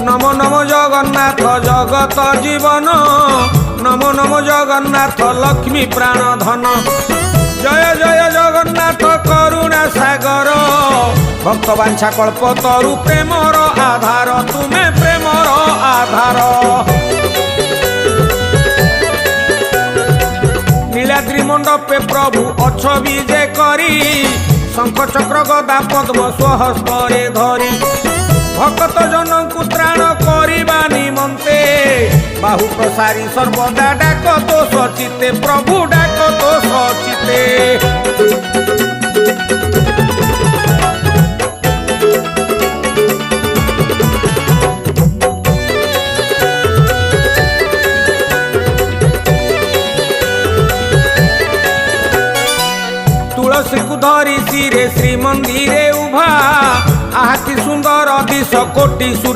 नमो नमो जगन्नाथ जगत जीवन नमो नमो जगन्नाथ लक्ष्मी प्राण धन जय जय जगन्नाथ करुणा सागर भक्त वांछा कल्प तरु प्रेमर आधार तुम्हें प्रेमर आधार नीलाद्रि मंडपे प्रभु अछ विजे करी शंख चक्र गदा पद्म स्वहस्तरे धरी भक्त जन को त्राण करने निमंते बाहु प्रसारी सर्वदा डाक तो सचिते प्रभु डाक तो सचिते तुलसी को धरी सिरे श्री मंदिरे उभा आहा कि सुंदर दिश कोटि